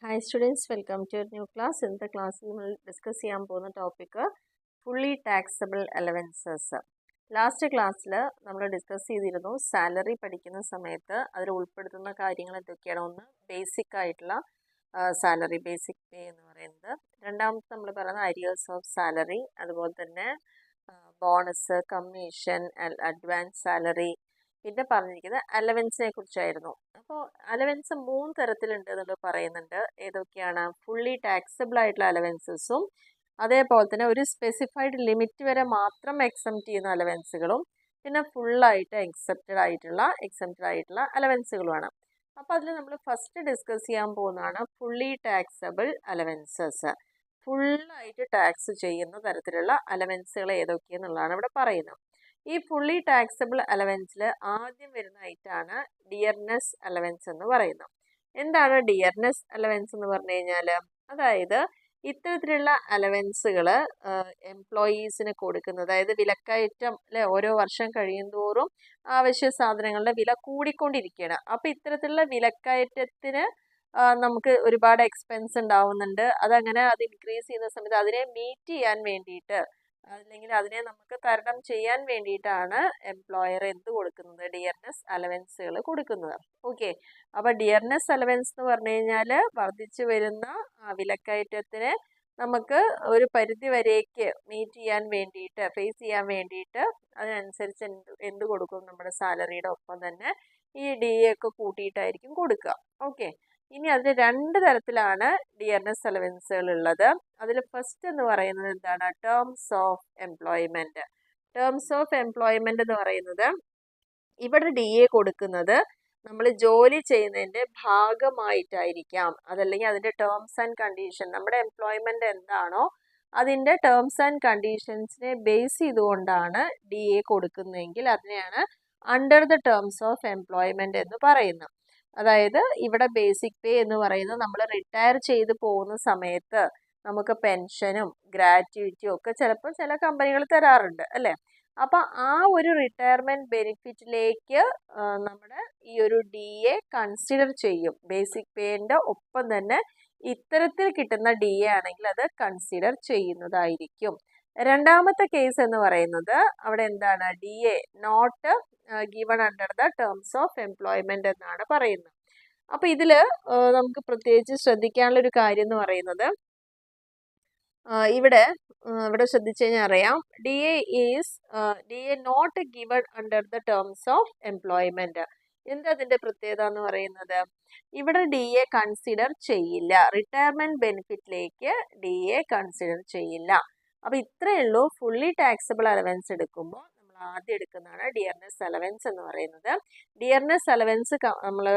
Hi students, welcome to your new class. In the class we will discuss ചെയ്യാൻ പോകുന്ന topic fully taxable allowances. Last ക്ലാസ്സിൽ നമ്മൾ discuss ചെയ്തിരുന്നു salary പഠിക്കുന്ന സമയത്ത് അതിൽ ഉൾപ്പെടുത്തുന്ന കാര്യങ്ങൾ എന്തൊക്കെയാണ്. ഒന്ന് ബേസിക് ആയിട്ടുള്ള സാലറി, ബേസിക് പേ എന്ന് പറയുന്നത്. രണ്ടാമത്തെ നമ്മൾ പറയുന്ന അരിയേഴ്സ് ഓഫ് സാലറി, അതുപോലെ തന്നെ ബോണസ്, കമ്മീഷൻ, അഡ്വാൻസ് സാലറി, പിന്നെ പറഞ്ഞിരിക്കുന്നത് അലവൻസിനെ കുറിച്ചായിരുന്നു. അപ്പോൾ അലവൻസ് 3 തരത്തിലുണ്ട് എന്നുള്ളത് പറയുന്നുണ്ട്. ഏതൊക്കെയാണ്? ഫുള്ളി ടാക്സബിൾ ആയിട്ടുള്ള അലവൻസസും, അതേപോലെ തന്നെ ഒരു സ്പെസിഫൈഡ് ലിമിറ്റ് വരെ മാത്രം എക്സംപ്റ്റ് ചെയ്യുന്ന അലവൻസുകളും, പിന്നെ ഫുള്ളായിട്ട് എക്സെപ്റ്റഡ് ആയിട്ടുള്ള അലവൻസുകളുമാണ്. അപ്പോൾ അതിൽ നമ്മൾ ഫസ്റ്റ് ഡിസ്കസ് ചെയ്യാൻ പോകുന്നതാണ് ഫുള്ളി ടാക്സബിൾ അലവൻസസ്. ഫുള്ളായിട്ട് ടാക്സ് ചെയ്യുന്ന തരത്തിലുള്ള അലവൻസുകൾ ഏതൊക്കെയെന്നുള്ളതാണ് ഇവിടെ പറയുന്നത്. ഈ ഫുള്ളി ടാക്സബിൾ അലവൻസിൽ ആദ്യം വരുന്ന ഐറ്റാണ് ഡിയർനെസ് അലവൻസ് എന്ന് പറയുന്നത്. എന്താണ് ഡിയർനെസ് അലവൻസ് എന്ന് പറഞ്ഞു കഴിഞ്ഞാൽ, അതായത് ഇത്തരത്തിലുള്ള അലവൻസുകൾ എംപ്ലോയീസിന് കൊടുക്കുന്നത്, അതായത് വിലക്കയറ്റം അല്ലെ, ഓരോ വർഷം കഴിയുന്തോറും ആവശ്യ സാധനങ്ങളുടെ വില കൂടിക്കൊണ്ടിരിക്കുകയാണ്. അപ്പോൾ ഇത്തരത്തിലുള്ള വിലക്കയറ്റത്തിന് നമുക്ക് ഒരുപാട് എക്സ്പെൻസ് ഉണ്ടാവുന്നുണ്ട്. അതങ്ങനെ അത് ഇൻക്രീസ് ചെയ്യുന്ന സമയത്ത് അതിനെ മീറ്റ് ചെയ്യാൻ വേണ്ടിയിട്ട്, അല്ലെങ്കിൽ അതിനെ നമുക്ക് തരണം ചെയ്യാൻ വേണ്ടിയിട്ടാണ് എംപ്ലോയർ എന്ത് കൊടുക്കുന്നത്? ഡിയർനെസ് അലവൻസുകൾ കൊടുക്കുന്നത്. ഓക്കെ, അപ്പോൾ ഡിയർനെസ് അലവൻസ് എന്ന് പറഞ്ഞു കഴിഞ്ഞാൽ വർദ്ധിച്ചു വരുന്ന വിലക്കയറ്റത്തിന് നമുക്ക് ഒരു പരിധി വരേക്ക് മീറ്റ് ചെയ്യാൻ വേണ്ടിയിട്ട്, ഫേസ് ചെയ്യാൻ വേണ്ടിയിട്ട് അതിനനുസരിച്ച് എന്ത് കൊടുക്കും? നമ്മുടെ സാലറിയുടെ ഒപ്പം തന്നെ ഈ ഡി എ ഒക്കെ കൂട്ടിയിട്ടായിരിക്കും കൊടുക്കുക. ഓക്കെ, ഇനി അതിൽ 2 തരത്തിലാണ് ഡിയർനെസ് അലവൻസുകൾ ഉള്ളത്. അതിൽ ഫസ്റ്റ് എന്ന് പറയുന്നത് എന്താണ്? Terms of employment. Terms of employment എന്ന് പറയുന്നത്, ഇവിടെ ഡി എ കൊടുക്കുന്നത് നമ്മൾ ജോലി ചെയ്യുന്നതിൻ്റെ ഭാഗമായിട്ടായിരിക്കാം. അതല്ലെങ്കിൽ അതിൻ്റെ ടേംസ് ആൻഡ് കണ്ടീഷൻ, നമ്മുടെ എംപ്ലോയ്മെന്റ് എന്താണോ അതിൻ്റെ ടേംസ് ആൻഡ് കണ്ടീഷൻസിനെ ബേസ് ചെയ്തുകൊണ്ടാണ് ഡി എ കൊടുക്കുന്നതെങ്കിൽ അതിനെയാണ് under the terms of employment എന്ന് പറയുന്നത്. അതായത് ഇവിടെ ബേസിക് പേ എന്ന് പറയുന്നത് നമ്മൾ റിട്ടയർ ചെയ്ത് പോകുന്ന സമയത്ത് നമുക്ക് പെൻഷനും ഗ്രാറ്റുവിറ്റിയും ഒക്കെ ചിലപ്പോൾ ചില കമ്പനികൾ തരാറുണ്ട് അല്ലേ. അപ്പം ആ ഒരു റിട്ടയർമെന്റ് ബെനിഫിറ്റിലേക്ക് നമ്മുടെ ഈ ഒരു ഡി എ കൺസിഡർ ചെയ്യും. ബേസിക് പേന്റെ ഒപ്പം തന്നെ ഇത്തരത്തിൽ കിട്ടുന്ന ഡി എ ആണെങ്കിൽ അത് കൺസിഡർ ചെയ്യുന്നതായിരിക്കും. രണ്ടാമത്തെ കേസ് എന്ന് പറയുന്നത്, അവിടെ എന്താണ്? D A not given under the terms of employment എന്നാണ് പറയുന്നത്. അപ്പൊ ഇതില് നമുക്ക് പ്രത്യേകിച്ച് ശ്രദ്ധിക്കാനുള്ള ഒരു കാര്യം എന്ന് പറയുന്നത്, ഇവിടെ ശ്രദ്ധിച്ചു കഴിഞ്ഞാൽ അറിയാം, D A not given under the terms of employment. എന്താ അതിന്റെ പ്രത്യേകത എന്ന് പറയുന്നത്? ഇവിടെ ഡി എ കൺസിഡർ ചെയ്യില്ല, റിട്ടയർമെന്റ് ബെനിഫിറ്റിലേക്ക് ഡി എ കൺസിഡർ ചെയ്യില്ല. അപ്പൊ ഇത്രയേ ഉള്ളൂ. ഫുള്ളി ടാക്സബിൾ അലവൻസ് എടുക്കുമ്പോൾ നമ്മൾ ആദ്യം എടുക്കുന്നതാണ് ഡിയർനെസ് അലവൻസ് എന്ന് പറയുന്നത്. ഡിയർനെസ് അലവൻസ് നമ്മൾ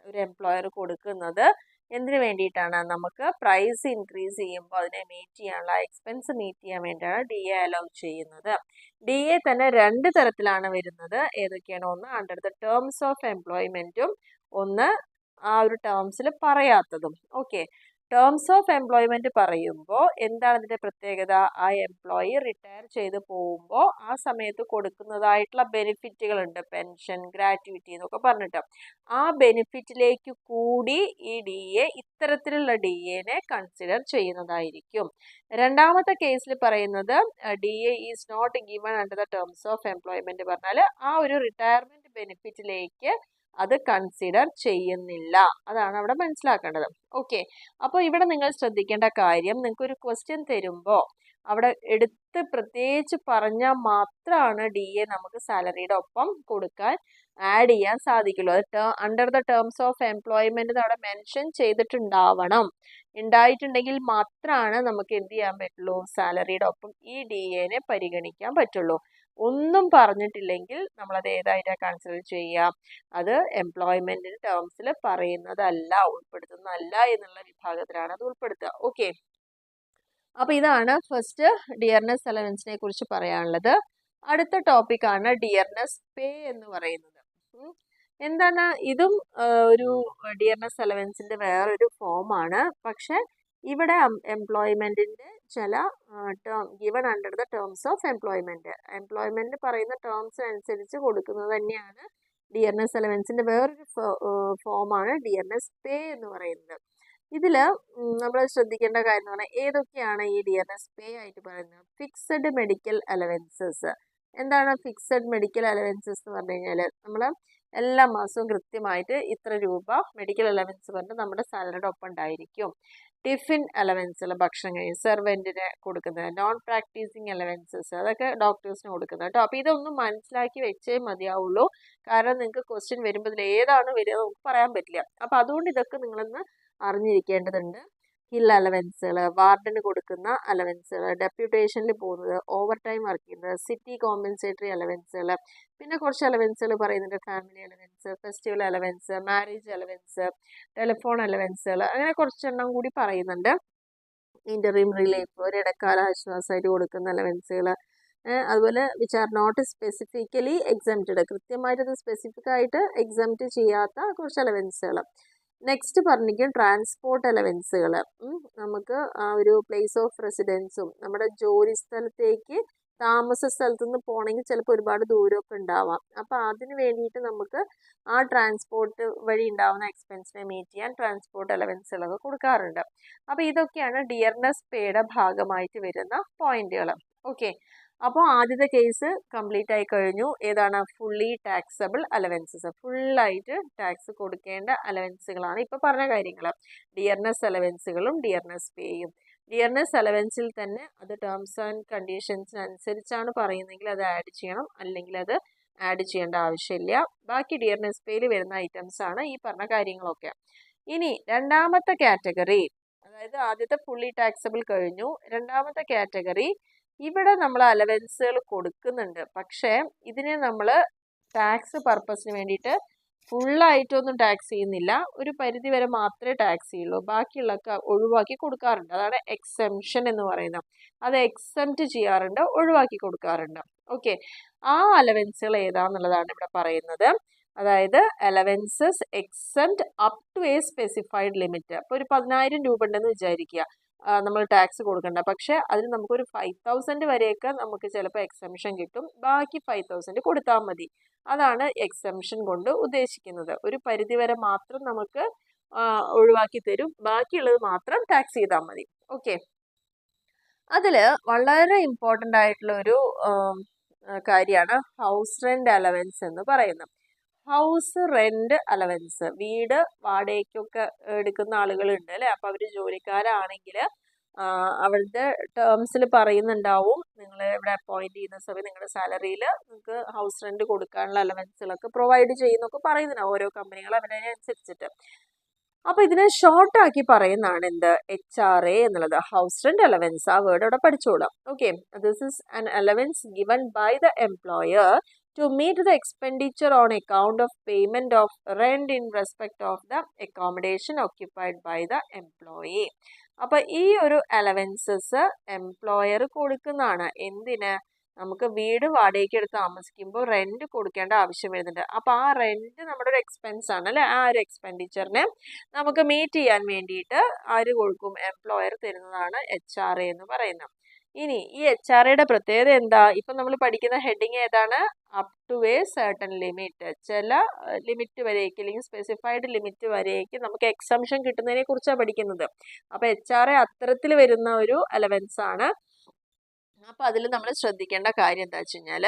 ഒരു എംപ്ലോയർ കൊടുക്കുന്നത് എന്തിനു വേണ്ടിയിട്ടാണ്? നമുക്ക് പ്രൈസ് ഇൻക്രീസ് ചെയ്യുമ്പോൾ അതിനെ മീറ്റ് ചെയ്യാനുള്ള എക്സ്പെൻസ് മീറ്റ് ചെയ്യാൻ വേണ്ടിയാണ് ഡി എ അലൗ ചെയ്യുന്നത്. ഡി എ തന്നെ 2 തരത്തിലാണ് വരുന്നത്. ഏതൊക്കെയാണ്? ഒന്ന് അണ്ടർ ദ ടേംസ് ഓഫ് എംപ്ലോയ്മെന്റും, ഒന്ന് ആ ഒരു ടേംസിൽ പറയാത്തതും. ഓക്കെ, ടേംസ് ഓഫ് എംപ്ലോയ്മെന്റ് പറയുമ്പോൾ എന്താണ് അതിന്റെ പ്രത്യേകത? ആ എംപ്ലോയി റിട്ടയർ ചെയ്ത് പോകുമ്പോൾ ആ സമയത്ത് കൊടുക്കുന്നതായിട്ടുള്ള ബെനിഫിറ്റുകൾ ഉണ്ട്, പെൻഷൻ, ഗ്രാറ്റുവിറ്റി എന്നൊക്കെ പറഞ്ഞിട്ട്. ആ ബെനിഫിറ്റിലേക്ക് കൂടി ഈ ഡി എ, ഇത്തരത്തിലുള്ള ഡി എനെ കൺസിഡർ ചെയ്യുന്നതായിരിക്കും. രണ്ടാമത്തെ കേസിൽ പറയുന്നത് D A is not given under the terms of employment പറഞ്ഞാൽ ആ ഒരു റിട്ടയർമെന്റ് ബെനിഫിറ്റിലേക്ക് അത് കൺസിഡർ ചെയ്യുന്നില്ല. അതാണ് അവിടെ മനസ്സിലാക്കേണ്ടത്. ഓക്കെ, അപ്പോൾ ഇവിടെ നിങ്ങൾ ശ്രദ്ധിക്കേണ്ട കാര്യം, നിങ്ങൾക്ക് ഒരു ക്വസ്റ്റ്യൻ തരുമ്പോൾ അവിടെ എടുത്ത് പ്രത്യേകിച്ച് പറഞ്ഞാൽ മാത്രമാണ് ഡി എ നമുക്ക് സാലറിയുടെ ഒപ്പം കൊടുക്കാൻ, ആഡ് ചെയ്യാൻ സാധിക്കുള്ളൂ. അത് under the terms of employment അവിടെ മെൻഷൻ ചെയ്തിട്ടുണ്ടാവണം. ഉണ്ടായിട്ടുണ്ടെങ്കിൽ മാത്രമാണ് നമുക്ക് എന്ത് ചെയ്യാൻ പറ്റുള്ളൂ? സാലറിയുടെ ഒപ്പം ഈ ഡി എനെ പരിഗണിക്കാൻ പറ്റുള്ളൂ. ഒന്നും പറഞ്ഞിട്ടില്ലെങ്കിൽ നമ്മളത് ഏതായിട്ടാണ് കൺസിഡർ ചെയ്യുക? അത് എംപ്ലോയ്മെന്റിന്റെ ടേംസിൽ പറയുന്നതല്ല, ഉൾപ്പെടുത്തുന്നതല്ല എന്നുള്ള വിഭാഗത്തിലാണ് അത് ഉൾപ്പെടുത്തുക. ഓക്കെ, അപ്പൊ ഇതാണ് ഫസ്റ്റ് ഡിയർനെസ് അലവൻസിനെ കുറിച്ച് പറയാനുള്ളത്. അടുത്ത ടോപ്പിക്കാണ് ഡിയർനെസ് പേ എന്ന് പറയുന്നത്. എന്താണ്? ഇതും ഒരു ഡിയർനെസ് അലവൻസിന്റെ വേറൊരു ഫോമാണ്. പക്ഷെ ഇവിടെ എംപ്ലോയ്മെന്റിന്റെ ചില given under the terms of employment പറയുന്ന ടേംസ് അനുസരിച്ച് കൊടുക്കുന്നത് തന്നെയാണ് ഡിയർനെസ് അലവൻസിന്റെ വേറൊരു ഫോമാണ് ഡിയർനെസ് പേ എന്ന് പറയുന്നത്. ഇതിൽ നമ്മൾ ശ്രദ്ധിക്കേണ്ട കാര്യം എന്ന് പറഞ്ഞാൽ ഏതൊക്കെയാണ് ഈ ഡിയർനെസ് പേ ആയിട്ട് പറയുന്നത്? Fixed medical allowances. എന്താണ് ഫിക്സഡ് മെഡിക്കൽ അലവൻസസ് എന്ന് പറഞ്ഞു കഴിഞ്ഞാൽ നമ്മൾ എല്ലാ മാസവും കൃത്യമായിട്ട് ഇത്ര രൂപ മെഡിക്കൽ അലവൻസ് പറഞ്ഞിട്ട് നമ്മുടെ സാലറിയുടെ ഒപ്പം ഉണ്ടായിരിക്കും. ടിഫിൻ അലവൻസുകൾ, ഭക്ഷണം കഴിയും, സെർവൻറ്റിന് കൊടുക്കുന്നത്, നോൺ പ്രാക്ടീസിങ് അലവൻസസ്, അതൊക്കെ ഡോക്ടേഴ്സിന് കൊടുക്കുന്നത് കേട്ടോ. അപ്പോൾ ഇതൊന്നും മനസ്സിലാക്കി വെച്ചേ മതിയാവുള്ളൂ. കാരണം നിങ്ങൾക്ക് ക്വസ്റ്റ്യൻ വരുമ്പോൾ ഇതിൽ ഏതാണ് വരിക നമുക്ക് പറയാൻ പറ്റില്ല. അപ്പോൾ അതുകൊണ്ട് ഇതൊക്കെ നിങ്ങളൊന്ന് അറിഞ്ഞിരിക്കേണ്ടതുണ്ട്. ഹിൽ അലവൻസുകൾ, വാർഡിന് കൊടുക്കുന്ന അലവൻസുകൾ, ഡെപ്യൂട്ടേഷനിൽ പോകുന്നത്, ഓവർ ടൈം വർക്ക് ചെയ്യുന്നത്, സിറ്റി കോമ്പൻസേറ്ററി അലവൻസുകൾ, പിന്നെ കുറച്ച് അലവൻസുകൾ പറയുന്നുണ്ട്, family allowance, festival allowance, marriage allowance, telephone അലവൻസുകൾ, അങ്ങനെ കുറച്ചെണ്ണം കൂടി പറയുന്നുണ്ട്. ഇൻ്ററിം റിലീഫ്, ഒരു ഇടക്കാല ആശ്വാസമായിട്ട് കൊടുക്കുന്ന അലവൻസുകൾ, അതുപോലെ which are not specifically exempted, കൃത്യമായിട്ട് സ്പെസിഫിക് ആയിട്ട് എക്സംപ്റ്റ് ചെയ്യാത്ത കുറച്ച് അലവൻസുകൾ. നെക്സ്റ്റ് പറഞ്ഞിരിക്കും ട്രാൻസ്പോർട്ട് അലവൻസുകൾ. നമുക്ക് ആ ഒരു പ്ലേസ് ഓഫ് റെസിഡൻസും നമ്മുടെ ജോലി സ്ഥലത്തേക്ക് താമസ സ്ഥലത്തു നിന്ന് പോകണമെങ്കിൽ ചിലപ്പോൾ ഒരുപാട് ദൂരമൊക്കെ ഉണ്ടാവാം. അപ്പോൾ അതിന് വേണ്ടിയിട്ട് നമുക്ക് ആ ട്രാൻസ്പോർട്ട് വഴി ഉണ്ടാവുന്ന എക്സ്പെൻസിനെ മീറ്റ് ചെയ്യാൻ ട്രാൻസ്പോർട്ട് അലവൻസുകളൊക്കെ കൊടുക്കാറുണ്ട്. അപ്പോൾ ഇതൊക്കെയാണ് ഡിയർനെസ് പേയുടെ ഭാഗമായിട്ട് വരുന്ന പോയിന്റുകൾ. ഓക്കെ, അപ്പോൾ ആദ്യത്തെ കേസ് കംപ്ലീറ്റ് ആയി കഴിഞ്ഞു. ഏതാണ്? Fully taxable allowances. ഫുള്ളായിട്ട് ടാക്സ് കൊടുക്കേണ്ട അലവൻസുകളാണ് ഇപ്പോൾ പറഞ്ഞ കാര്യങ്ങൾ. ഡിയർനെസ് അലവൻസുകളും ഡിയർനെസ് പേയും. ഡിയർനെസ് അലവൻസിൽ തന്നെ അത് ടേംസ് ആൻഡ് കണ്ടീഷൻസിനനുസരിച്ചാണ് പറയുന്നതെങ്കിൽ അത് ആഡ് ചെയ്യണം, അല്ലെങ്കിൽ അത് ആഡ് ചെയ്യേണ്ട ആവശ്യമില്ല. ബാക്കി ഡിയർനെസ് പേയിൽ വരുന്ന ഐറ്റംസ് ആണ് ഈ പറഞ്ഞ കാര്യങ്ങളൊക്കെ. ഇനി രണ്ടാമത്തെ കാറ്റഗറി, അതായത് ആദ്യത്തെ ഫുള്ളി ടാക്സബിൾ കഴിഞ്ഞു. രണ്ടാമത്തെ കാറ്റഗറി, ഇവിടെ നമ്മൾ അലവൻസുകൾ കൊടുക്കുന്നുണ്ട്, പക്ഷേ ഇതിനെ നമ്മൾ ടാക്സ് പർപ്പസിന് വേണ്ടിയിട്ട് ഫുള്ളായിട്ടൊന്നും ടാക്സ് ചെയ്യുന്നില്ല. ഒരു പരിധി വരെ മാത്രമേ ടാക്സ് ചെയ്യുള്ളൂ, ബാക്കിയുള്ളതൊക്കെ ഒഴിവാക്കി കൊടുക്കാറുണ്ട്. അതാണ് എക്സെംഷൻ എന്ന് പറയുന്നത്. അത് എക്സെംപ്റ്റ് ചെയ്യാറുണ്ട്, ഒഴിവാക്കി കൊടുക്കാറുണ്ട്. ഓക്കെ, ആ അലവൻസുകൾ ഏതാന്നുള്ളതാണ് ഇവിടെ പറയുന്നത്. അതായത് allowances exempt up to a specified limit. അപ്പോൾ ഒരു 10,000 രൂപ ഉണ്ടെന്ന് വിചാരിക്കുക, നമ്മൾ ടാക്സ് കൊടുക്കണ്ട. പക്ഷേ അതിൽ നമുക്കൊരു 5,000 വരെയൊക്കെ നമുക്ക് ചിലപ്പോൾ എക്സംഷൻ കിട്ടും. ബാക്കി 5,000 കൊടുത്താൽ മതി. അതാണ് എക്സംഷൻ കൊണ്ട് ഉദ്ദേശിക്കുന്നത്. ഒരു പരിധി വരെ മാത്രം നമുക്ക് ഒഴിവാക്കി തരും, ബാക്കിയുള്ളത് മാത്രം ടാക്സ് ചെയ്താൽ മതി. ഓക്കെ, അതിൽ വളരെ ഇമ്പോർട്ടൻ്റ് ആയിട്ടുള്ള ഒരു കാര്യമാണ് ഹൗസ് റെൻ്റ് അലവൻസ് എന്ന് പറയുന്നത്. ഹൗസ് റെൻ്റ് അലവൻസ്, വീട് വാടകയ്ക്കൊക്കെ എടുക്കുന്ന ആളുകളുണ്ട് അല്ലേ. അപ്പോൾ അവർ ജോലിക്കാരാണെങ്കിൽ അവരുടെ ടേംസിൽ പറയുന്നുണ്ടാവും, നിങ്ങൾ ഇവിടെ അപ്പോയിൻറ്റ് ചെയ്യുന്ന സമയം നിങ്ങളുടെ സാലറിയിൽ നിങ്ങൾക്ക് ഹൗസ് റെൻ്റ് കൊടുക്കാനുള്ള അലവൻസുകളൊക്കെ പ്രൊവൈഡ് ചെയ്യുന്നൊക്കെ പറയുന്നുണ്ടാവും ഓരോ കമ്പനികൾ അവരനുസരിച്ചിട്ട്. അപ്പോൾ ഇതിനെ ഷോർട്ടാക്കി പറയുന്നതാണ് എന്ത്? HRA എന്നുള്ളത്, ഹൗസ് റെൻ്റ് അലവൻസ്. ആ വേർഡ് അവിടെ പഠിച്ചോളാം. Okay, this is an allowance given by the employer to meet the expenditure on account of payment of rent in respect of the accommodation occupied by the employee. അപ്പോൾ ഈ ഒരു allowances employer കൊടുക്കുന്നതാണ്. എന്തിന്? നമുക്ക് വീട് വാടകയ്ക്ക് എടുത്ത് താമസിക്കുമ്പോൾ റെന്റ് കൊടുക്കേണ്ട ആവശ്യം വരുന്നുണ്ട്. അപ്പോൾ ആ റെന്റ് നമ്മുടെ ഒരു എക്സ്പെൻസ് ആണ് അല്ലേ. ആ ഒരു എക്സ്പെൻഡിച്ചറിനെ നമുക്ക് മീറ്റ് ചെയ്യാൻ വേണ്ടിയിട്ട് ആര് കൊടുക്കും? എംപ്ലോയർ തരുന്നതാണ് HRA എന്ന് പറയുന്നത്. ഇനി ഈ HRAയുടെ പ്രത്യേകത എന്താ? ഇപ്പം നമ്മൾ പഠിക്കുന്ന ഹെഡിങ് ഏതാണ്? Up to a certain limit. ചില ലിമിറ്റ് വരേക്ക്, അല്ലെങ്കിൽ സ്പെസിഫൈഡ് ലിമിറ്റ് വരേക്ക് നമുക്ക് എക്സംഷൻ കിട്ടുന്നതിനെ കുറിച്ചാണ് പഠിക്കുന്നത്. അപ്പോൾ HRA അത്തരത്തിൽ വരുന്ന ഒരു അലവൻസ് ആണ്. അപ്പോൾ അതിൽ നമ്മൾ ശ്രദ്ധിക്കേണ്ട കാര്യം എന്താ വെച്ച് കഴിഞ്ഞാൽ,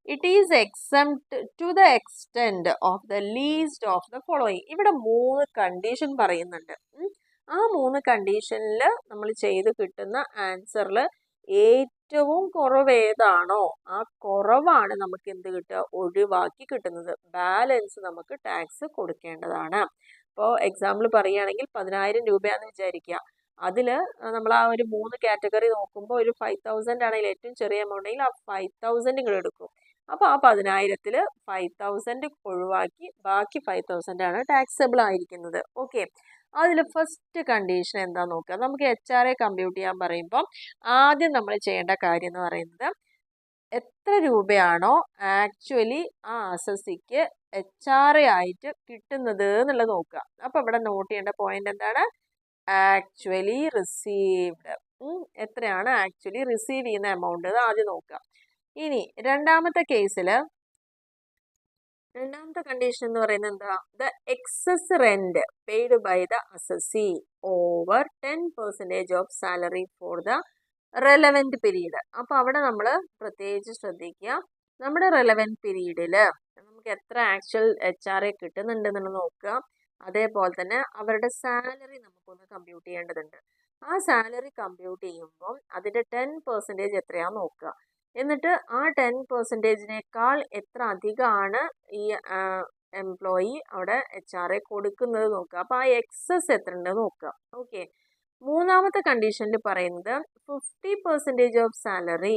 it is exempt to the extent of the least of the following. ഇവിടെ 3 കണ്ടീഷൻ പറയുന്നുണ്ട്. ആ 3 കണ്ടീഷനിൽ നമ്മൾ ചെയ്ത് കിട്ടുന്ന ആൻസറിൽ ഏറ്റവും കുറവ് ഏതാണോ ആ കുറവാണ് നമുക്ക് എന്ത് കിട്ടുക? ഒഴിവാക്കി കിട്ടുന്നത്. ബാലൻസ് നമുക്ക് ടാക്സ് കൊടുക്കേണ്ടതാണ്. ഇപ്പോൾ എക്സാമ്പിൾ പറയുകയാണെങ്കിൽ 10,000 രൂപയാണെന്ന് വിചാരിക്കുക. അതിൽ നമ്മൾ ആ ഒരു 3 കാറ്റഗറി നോക്കുമ്പോൾ ഒരു 5,000 ആണെങ്കിൽ ഏറ്റവും ചെറിയ എമൗണ്ട് ആണെങ്കിൽ ആ 5,000 ഇങ്ങോട്ട് എടുക്കും. അപ്പോൾ ആ 10,000-ൽ 5,000 ഒഴിവാക്കി ബാക്കി 5,000 ആണ് ടാക്സബിൾ ആയിരിക്കുന്നത്. ഓക്കെ, അതിൽ ഫസ്റ്റ് കണ്ടീഷൻ എന്താ നോക്കുക. നമുക്ക് HRA കമ്പ്യൂട്ട് ചെയ്യാൻ പറയുമ്പോൾ ആദ്യം നമ്മൾ ചെയ്യേണ്ട കാര്യം എന്ന് പറയുന്നത്, എത്ര രൂപയാണോ ആക്ച്വലി ആ അസസിക്ക് HRA ആയിട്ട് കിട്ടുന്നത് എന്നുള്ളത് നോക്കുക. അപ്പോൾ ഇവിടെ നോട്ട് ചെയ്യേണ്ട പോയിന്റ് എന്താണ്? Actually received. എത്രയാണ് ആക്ച്വലി റിസീവ് ചെയ്യുന്ന എമൗണ്ട് ആദ്യം നോക്കുക. ഇനി രണ്ടാമത്തെ കേസിൽ രണ്ടാമത്തെ കണ്ടീഷൻ എന്ന് പറയുന്നത് എന്താ? The excess rent paid by the assessee over 10% of salary for the relevant period. അപ്പൊ അവിടെ നമ്മൾ പ്രത്യേകിച്ച് ശ്രദ്ധിക്കുക, നമ്മുടെ റെലവെന്റ് പീരീഡിൽ നമുക്ക് എത്ര ആക്ച്വൽ HR കിട്ടുന്നുണ്ടെന്ന് നോക്കുക. അതേപോലെ തന്നെ അവരുടെ സാലറി നമുക്കൊന്ന് കമ്പ്യൂട്ട് ചെയ്യേണ്ടതുണ്ട്. ആ സാലറി കമ്പ്യൂട്ട് ചെയ്യുമ്പോൾ അതിന്റെ 10% എത്രയാന്ന് നോക്കുക. എന്നിട്ട് ആ 10%നേക്കാൾ എത്ര അധികമാണ് ഈ എംപ്ലോയി അവിടെ HR കൊടുക്കുന്നത് നോക്കുക. അപ്പൊ ആ എക്സസ് എത്ര ഉണ്ടെന്ന് നോക്കുക. ഓക്കെ. മൂന്നാമത്തെ കണ്ടീഷനിൽ പറയുന്നത് 50% of salary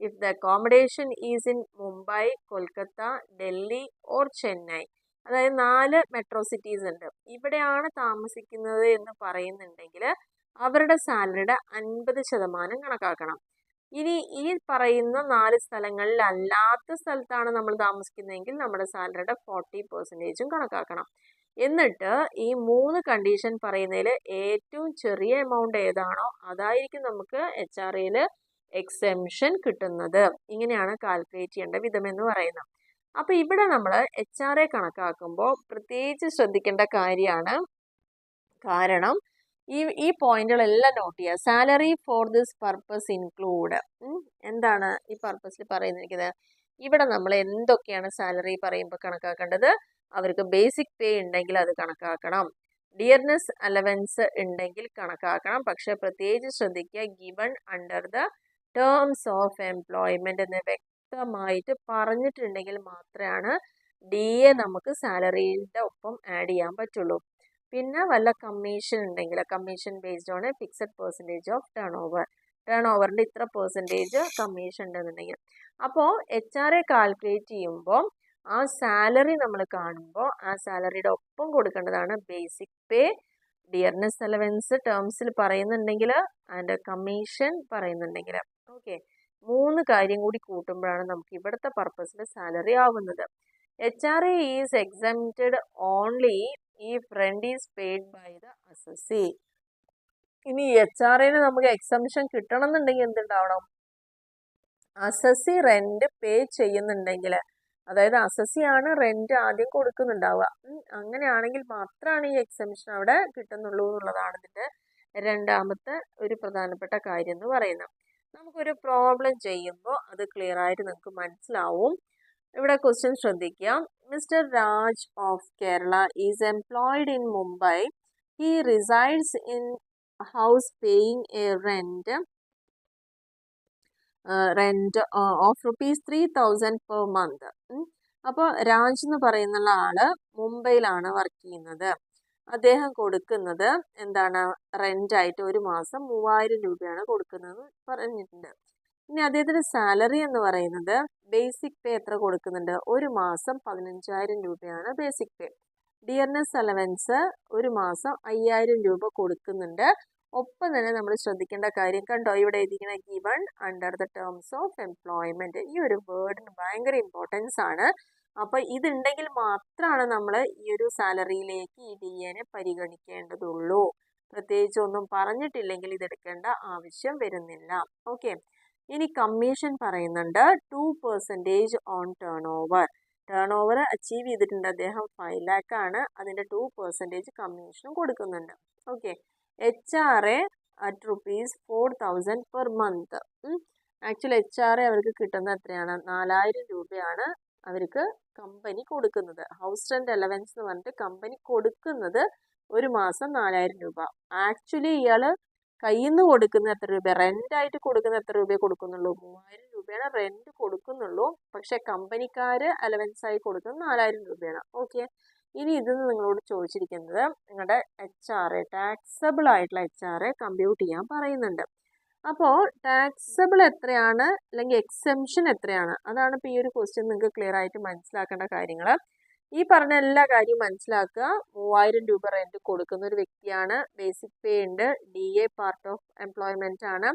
if the accommodation is in Mumbai, Kolkata, Delhi or Chennai. അതായത് 4 മെട്രോ സിറ്റീസ് ഉണ്ട്. ഇവിടെയാണ് താമസിക്കുന്നത് എന്ന് പറയുന്നുണ്ടെങ്കിൽ അവരുടെ സാലറിയുടെ 50% കണക്കാക്കണം. ഇനി ഈ പറയുന്ന 4 സ്ഥലങ്ങളിൽ അല്ലാത്ത സ്ഥലത്താണ് നമ്മൾ താമസിക്കുന്നതെങ്കിൽ നമ്മുടെ സാലറിയുടെ 40% കണക്കാക്കണം. എന്നിട്ട് ഈ 3 കണ്ടീഷൻ പറയുന്നതിൽ ഏറ്റവും ചെറിയ എമൗണ്ട് ഏതാണോ അതായിരിക്കും നമുക്ക് HR എക്സെംഷൻ കിട്ടുന്നത്. ഇങ്ങനെയാണ് കാൽക്കുലേറ്റ് ചെയ്യേണ്ട വിധം എന്ന് പറയുന്നത്. അപ്പൊ ഇവിടെ നമ്മൾ HR കണക്കാക്കുമ്പോൾ പ്രത്യേകിച്ച് ശ്രദ്ധിക്കേണ്ട കാര്യമാണ്. കാരണം ഈ പോയിന്റുകളെല്ലാം നോട്ട് ചെയ്യുക. Salary for this purpose include. എന്താണ് ഈ പർപ്പസിൽ പറയുന്നിരിക്കുന്നത്? ഇവിടെ നമ്മൾ എന്തൊക്കെയാണ് സാലറി പറയുമ്പോൾ കണക്കാക്കേണ്ടത്? അവർക്ക് ബേസിക് പേ ഉണ്ടെങ്കിൽ അത് കണക്കാക്കണം, ഡിയർനെസ് അലവൻസ് ഉണ്ടെങ്കിൽ കണക്കാക്കണം. പക്ഷെ പ്രത്യേകിച്ച് ശ്രദ്ധിക്കുക, given under the terms of employment എന്ന് വ്യക്തമായിട്ട് പറഞ്ഞിട്ടുണ്ടെങ്കിൽ മാത്രമാണ് DA നമുക്ക് സാലറിയുടെ ഒപ്പം ആഡ് ചെയ്യാൻ പറ്റുള്ളൂ. പിന്നെ വല്ല കമ്മീഷൻ ഉണ്ടെങ്കിൽ commission based on fixed percentage of ടേൺ ഓവറിൻ്റെ ഇത്ര പെർസെൻറ്റേജ് കമ്മീഷൻ ഉണ്ടെന്നുണ്ടെങ്കിൽ. അപ്പോൾ HR കാൽക്കുലേറ്റ് ചെയ്യുമ്പോൾ ആ സാലറി നമ്മൾ കാണുമ്പോൾ ആ സാലറിയുടെ ഒപ്പം കൊടുക്കേണ്ടതാണ് ബേസിക് പേ, ഡിയർനെസ് അലവൻസ് ടേംസിൽ പറയുന്നുണ്ടെങ്കിൽ ആൻഡ് കമ്മീഷൻ പറയുന്നുണ്ടെങ്കിൽ. ഓക്കെ. 3 കാര്യം കൂടി കൂട്ടുമ്പോഴാണ് നമുക്ക് ഇവിടുത്തെ പർപ്പസിൽ സാലറി ആവുന്നത്. HR is exempted only if rent is paid by the assessee. ഇനി HR നമുക്ക് എക്സംഷൻ കിട്ടണം എന്നുണ്ടെങ്കിൽ എന്തുണ്ടാവണം? അസസി റെന്റ് പേ ചെയ്യുന്നുണ്ടെങ്കിൽ, അതായത് അസസിയാണ് റെന്റ് ആദ്യം കൊടുക്കുന്നുണ്ടാവുക. അങ്ങനെയാണെങ്കിൽ മാത്രമാണ് ഈ എക്സംഷൻ അവിടെ കിട്ടുന്നുള്ളൂ എന്നുള്ളതാണ് ഇതിന്റെ രണ്ടാമത്തെ ഒരു പ്രധാനപ്പെട്ട കാര്യം എന്ന് പറയുന്നത്. നമുക്കൊരു പ്രോബ്ലം ചെയ്യുമ്പോൾ അത് ക്ലിയർ ആയിട്ട് നിങ്ങൾക്ക് മനസ്സിലാവും. ഇവിടെ ക്വസ്റ്റ്യൻ ശ്രദ്ധിക്കുക. Mr. Raj of Kerala is employed in Mumbai. He resides in a house paying a rent of rupees 3,000 per month. അപ്പോൾ രാജ് എന്ന് പറയുന്ന ആള് മുംബൈയിലാണ് വർക്ക് ചെയ്യുന്നത്. അദ്ദേഹം കൊടുക്കുന്നത് എന്താണ്? റെന്റ് ആയിട്ട് ഒരു മാസം 3,000 രൂപയാണ് കൊടുക്കുന്നത് പറഞ്ഞിട്ടുണ്ട്. ഇനി അദ്ദേഹത്തിന്റെ സാലറി എന്ന് പറയുന്നത് ബേസിക് പേ എത്ര കൊടുക്കുന്നുണ്ട്? ഒരു മാസം 15,000 രൂപയാണ് ബേസിക് പേ. ഡിയർനെസ് അലവൻസ് ഒരു മാസം 5,000 രൂപ കൊടുക്കുന്നുണ്ട്. ഒപ്പം തന്നെ നമ്മൾ ശ്രദ്ധിക്കേണ്ട കാര്യം കണ്ടോ, ഇവിടെ എഴുതിക്കുന്ന given under the terms of employment. ഈ ഒരു വേർഡിന് ഭയങ്കര ഇമ്പോർട്ടൻസ് ആണ്. അപ്പൊ ഇതുണ്ടെങ്കിൽ മാത്രമാണ് നമ്മൾ ഈ ഒരു സാലറിയിലേക്ക് ഈ DA പരിഗണിക്കേണ്ടതുള്ളൂ. പ്രത്യേകിച്ച് ഒന്നും പറഞ്ഞിട്ടില്ലെങ്കിൽ ഇതെടുക്കേണ്ട ആവശ്യം വരുന്നില്ല. ഓക്കെ. ഇനി കമ്മീഷൻ പറയുന്നുണ്ട് 2% ഓൺ ടേൺ ഓവർ അച്ചീവ് ചെയ്തിട്ടുണ്ട് അദ്ദേഹം 5 lakh ആണ്. അതിന്റെ 2% കമ്മീഷനും കൊടുക്കുന്നുണ്ട്. Okay. HR at rupees 4,000 per month. Actually HR അവർക്ക് കിട്ടുന്നത് എത്രയാണ്? 4,000 രൂപയാണ് അവർക്ക് കമ്പനി കൊടുക്കുന്നത്. ഹൗസ് റെന്റ് അലവൻസ് എന്ന് പറഞ്ഞിട്ട് കമ്പനി കൊടുക്കുന്നത് ഒരു മാസം 4,000 രൂപ. ആക്ച്വലി ഇയാള് കയ്യിൽ നിന്ന് കൊടുക്കുന്ന എത്ര രൂപ? റെന്റ് ആയിട്ട് കൊടുക്കുന്ന എത്ര രൂപയെ കൊടുക്കുന്നുള്ളൂ? 3,000 രൂപയാണ് റെന്റ് കൊടുക്കുന്നുള്ളൂ. പക്ഷെ കമ്പനിക്കാര് അലവൻസ് ആയി കൊടുക്കുന്നത് 4,000 രൂപയാണ്. ഓക്കെ. ഇനി ഇതിന്ന് നിങ്ങളോട് ചോദിച്ചിരിക്കുന്നത് നിങ്ങളുടെ HR ടാക്സബിൾ ആയിട്ടുള്ള HR കമ്പ്യൂട്ട് ചെയ്യാൻ പറയുന്നുണ്ട്. അപ്പോൾ ടാക്സബിൾ എത്രയാണ് അല്ലെങ്കിൽ എക്സെംഷൻ എത്രയാണ്? അതാണ് ഇപ്പോൾ ഈ ഒരു ക്വസ്റ്റ്യൻ നിങ്ങൾക്ക് ക്ലിയർ ആയിട്ട് മനസ്സിലാക്കേണ്ട കാര്യങ്ങൾ. ഈ പറഞ്ഞ എല്ലാ കാര്യവും മനസ്സിലാക്കുക. 3,000 രൂപ റെന്റ് കൊടുക്കുന്ന ഒരു വ്യക്തിയാണ്. ബേസിക് പേ ഉണ്ട്. DA പാർട്ട് ഓഫ് എംപ്ലോയ്മെന്റ് ആണ്.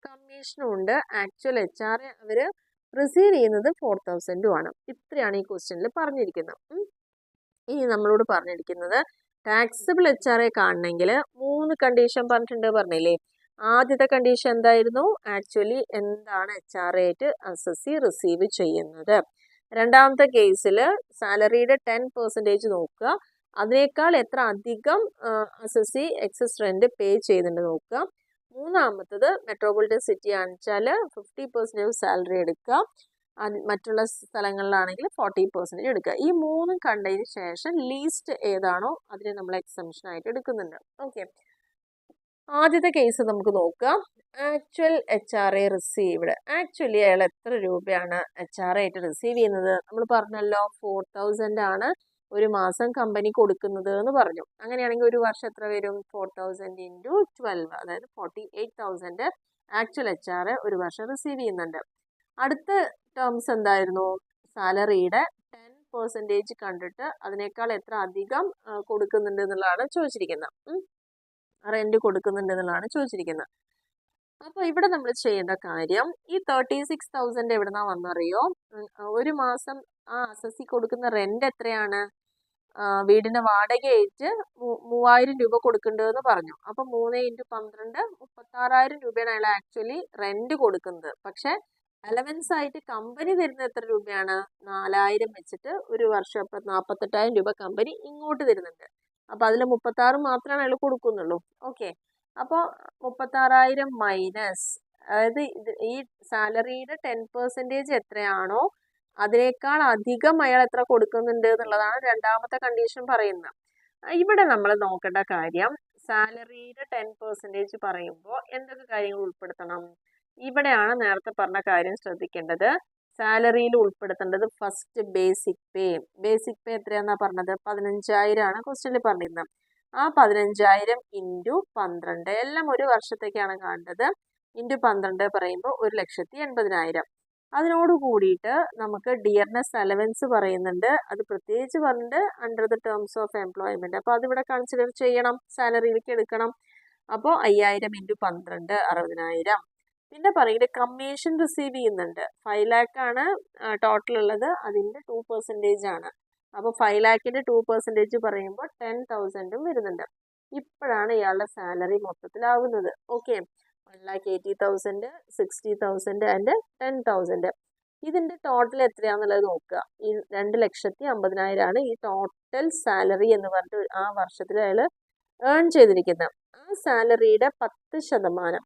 കമ്മീഷനും ഉണ്ട്. ആക്ച്വൽ HR അവർ റിസീവ് ചെയ്യുന്നത് 4,000 ആണ്. ഇത്രയാണ് ഈ ക്വസ്റ്റ്യനിൽ പറഞ്ഞിരിക്കുന്നത്. ഇനി നമ്മളോട് പറഞ്ഞിരിക്കുന്നത് ടാക്സബിൾ HR കാണണമെങ്കിൽ 3 കണ്ടീഷൻ പറഞ്ഞിട്ടുണ്ട് പറഞ്ഞില്ലേ? ആദ്യത്തെ കണ്ടീഷൻ എന്തായിരുന്നു? ആക്ച്വലി എന്താണ് HR ആയിട്ട് അസസി റിസീവ് ചെയ്യുന്നത്. രണ്ടാമത്തെ കേസിൽ സാലറിയുടെ 10% നോക്കുക, അതിനേക്കാൾ എത്ര അധികം അസസി എക്സസ് റെന്റ് പേ ചെയ്യുന്നുണ്ട് നോക്കുക. മൂന്നാമത്തത് മെട്രോപൊളിറ്റൻ സിറ്റി ആണെച്ചാൽ 50% സാലറി എടുക്കുക, മറ്റുള്ള സ്ഥലങ്ങളിലാണെങ്കിൽ 40% എടുക്കുക. ഈ മൂന്നും കണ്ടതിന് ശേഷം ലീസ്റ്റ് ഏതാണോ അതിനെ നമ്മൾ എക്സംഷൻ ആയിട്ട് എടുക്കുന്നുണ്ട്. ഓക്കെ, ആദ്യത്തെ കേസ് നമുക്ക് നോക്കാം. Actual HRA received. ആക്ച്വലി അയാൾ എത്ര രൂപയാണ് HRA ആയിട്ട് റിസീവ് ചെയ്യുന്നത്? നമ്മൾ പറഞ്ഞല്ലോ 4000 ആണ് ഒരു മാസം കമ്പനി കൊടുക്കുന്നത് എന്ന് പറഞ്ഞു. അങ്ങനെയാണെങ്കിൽ ഒരു വർഷം എത്ര വരും? 4000 × 12, അതായത് 48,000 ആക്ച്വൽ HRA ഒരു വർഷം റിസീവ് ചെയ്യുന്നുണ്ട്. അടുത്ത ടേംസ് എന്തായിരുന്നു? സാലറിയുടെ 10% കണ്ടിട്ട് അതിനേക്കാൾ എത്ര അധികം കൊടുക്കുന്നുണ്ട് എന്നുള്ളതാണ് ചോദിച്ചിരിക്കുന്നത്. റെന്റ് കൊടുക്കുന്നുണ്ട് എന്നുള്ളതാണ് ചോദിച്ചിരിക്കുന്നത്. അപ്പോൾ ഇവിടെ നമ്മൾ ചെയ്യേണ്ട കാര്യം, ഈ 36,000 എവിടുന്നാ വന്നറിയോ? ഒരു മാസം ആ അസസി കൊടുക്കുന്ന റെന്റ് എത്രയാണ്? വീടിന്റെ വാടകയായിട്ട് 3000 രൂപ കൊടുക്കേണ്ടതെന്ന് പറഞ്ഞു. അപ്പം 3 × 12 36,000 രൂപയാണ് അയാൾ ആക്ച്വലി റെന്റ് കൊടുക്കുന്നത്. പക്ഷെ അലവൻസ് ആയിട്ട് കമ്പനി തരുന്നത് എത്ര രൂപയാണ്? 4000 വെച്ചിട്ട് ഒരു വർഷം അപ്പം 48,000 രൂപ കമ്പനി ഇങ്ങോട്ട് തരുന്നുണ്ട്. അപ്പൊ അതിൽ 36 മാത്രമാണ് അയാൾ കൊടുക്കുന്നുള്ളൂ. ഓക്കെ, അപ്പോൾ 36,000 മൈനസ്, അതായത് ഈ സാലറിയുടെ 10% എത്രയാണോ അതിനേക്കാൾ അധികം അയാൾ എത്ര കൊടുക്കുന്നുണ്ട് എന്നുള്ളതാണ് രണ്ടാമത്തെ കണ്ടീഷൻ പറയുന്നത്. ഇവിടെ നമ്മൾ നോക്കേണ്ട കാര്യം, സാലറിയുടെ 10% പറയുമ്പോൾ എന്തൊക്കെ കാര്യങ്ങൾ ഉൾപ്പെടുത്തണം? ഇവിടെയാണ് നേരത്തെ പറഞ്ഞ കാര്യം ശ്രദ്ധിക്കേണ്ടത്. സാലറിയിൽ ഉൾപ്പെടുത്തേണ്ടത് first basic pay. Basic pay എത്രയാന്നാ പറഞ്ഞത്? 15,000 ആണ് ക്വസ്റ്റ്യനിൽ പറഞ്ഞിരുന്നത്. ആ 15,000 × 12, എല്ലാം ഒരു വർഷത്തേക്കാണ് കാണേണ്ടത്. × 12 പറയുമ്പോൾ 1,80,000. അതിനോട് കൂടിയിട്ട് നമുക്ക് ഡിയർനെസ് അലവൻസ് പറയുന്നുണ്ട്. അത് പ്രത്യേകിച്ച് പറഞ്ഞിട്ട് under the terms of employment. അപ്പോൾ അതിവിടെ കൺസിഡർ ചെയ്യണം, സാലറിയിലേക്ക് എടുക്കണം. അപ്പോൾ 5,000 × 12 60,000. പിന്നെ പറയുന്നത് കമ്മീഷൻ റിസീവ് ചെയ്യുന്നുണ്ട്. 5 lakh ആണ് ടോട്ടൽ ഉള്ളത്, അതിൻ്റെ 2% ആണ്. അപ്പോൾ 5 lakhന്റെ 2% പറയുമ്പോൾ 10,000 വരുന്നുണ്ട്. ഇപ്പോഴാണ് ഇയാളുടെ സാലറി മൊത്തത്തിലാവുന്നത്. Okay, 1,80,000, 60,000 and 10,000. ഇതിന്റെ ടോട്ടൽ എത്രയാണെന്നുള്ളത് നോക്കുക. ഈ 2,50,000 ആണ് ഈ ടോട്ടൽ സാലറി എന്ന് പറഞ്ഞിട്ട് ആ വർഷത്തിൽ അയാൾ ഏൺ ചെയ്തിരിക്കുന്നത്. ആ സാലറിയുടെ 10%,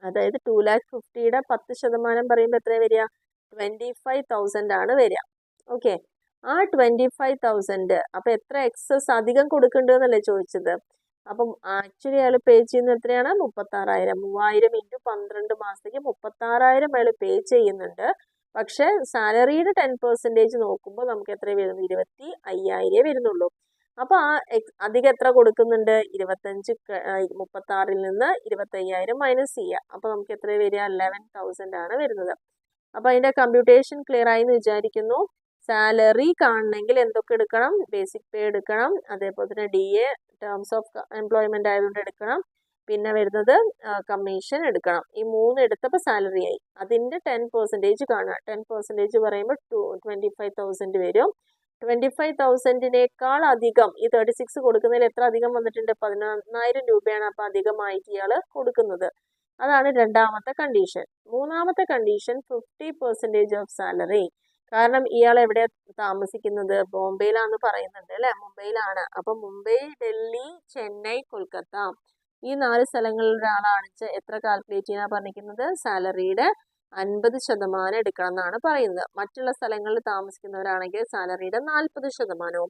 അതായത് 2,50,000യുടെ 10% പറയുമ്പോൾ എത്ര വരിക? 25,000 ആണ് വരിക. ഓക്കെ, ആ 25,000 അപ്പം എത്ര എക്സസ് അധികം കൊടുക്കേണ്ടതെന്നല്ലേ ചോദിച്ചത്? അപ്പം ആക്ച്വലി അയാൾ പേ ചെയ്യുന്നത് എത്രയാണ്? 36,000. 3,000 × 12 മാസത്തേക്ക് 36,000 അയാൾ പേ ചെയ്യുന്നുണ്ട്. പക്ഷെ സാലറിയുടെ 10% നോക്കുമ്പോൾ നമുക്ക് എത്ര വരുന്നു? 25,000 വരുന്നുള്ളൂ. അപ്പൊ ആ അധികം എത്ര കൊടുക്കുന്നുണ്ട്? 25 36ൽ നിന്ന് 25,000 മൈനസ് ചെയ്യുക. അപ്പൊ നമുക്ക് എത്ര വരിക? 11,000 ആണ് വരുന്നത്. അപ്പൊ അതിന്റെ കമ്പ്യൂട്ടേഷൻ ക്ലിയർ ആയി എന്ന് വിചാരിക്കുന്നു. സാലറി കാണണമെങ്കിൽ എന്തൊക്കെ എടുക്കണം? ബേസിക് പേ എടുക്കണം, അതേപോലെ തന്നെ DA ടേംസ് ഓഫ് എംപ്ലോയ്മെന്റ് ആയതുകൊണ്ട് എടുക്കണം, പിന്നെ വരുന്നത് കമ്മീഷൻ എടുക്കണം. ഈ 3 എടുത്തപ്പോൾ സാലറി ആയി. അതിന്റെ 10% കാണുക. 10% പറയുമ്പോൾ 25,000 വരും. 25,000-നേക്കാൾ അധികം ഈ 36 കൊടുക്കുന്നതിൽ എത്ര അധികം വന്നിട്ടുണ്ട്? 11,000 രൂപയാണ് അപ്പോൾ അധികമായിട്ട് ഇയാൾ കൊടുക്കുന്നത്. അതാണ് രണ്ടാമത്തെ കണ്ടീഷൻ. മൂന്നാമത്തെ കണ്ടീഷൻ 50% ഓഫ് സാലറി. കാരണം ഇയാൾ എവിടെ താമസിക്കുന്നത്? ബോംബെയിലാന്ന് പറയുന്നുണ്ട് അല്ലെ? മുംബൈയിലാണ്. അപ്പൊ മുംബൈ, ഡൽഹി, ചെന്നൈ, കൊൽക്കത്ത ഈ 4 സ്ഥലങ്ങളിൽ ഒരാളാണ് എത്ര കാൽക്കുലേറ്റ് ചെയ്യാൻ പറഞ്ഞിരിക്കുന്നത്? സാലറിയുടെ 50% എടുക്കണം എന്നാണ് പറയുന്നത്. മറ്റുള്ള സ്ഥലങ്ങളിൽ താമസിക്കുന്നവരാണെങ്കിൽ സാലറിയുടെ 40%.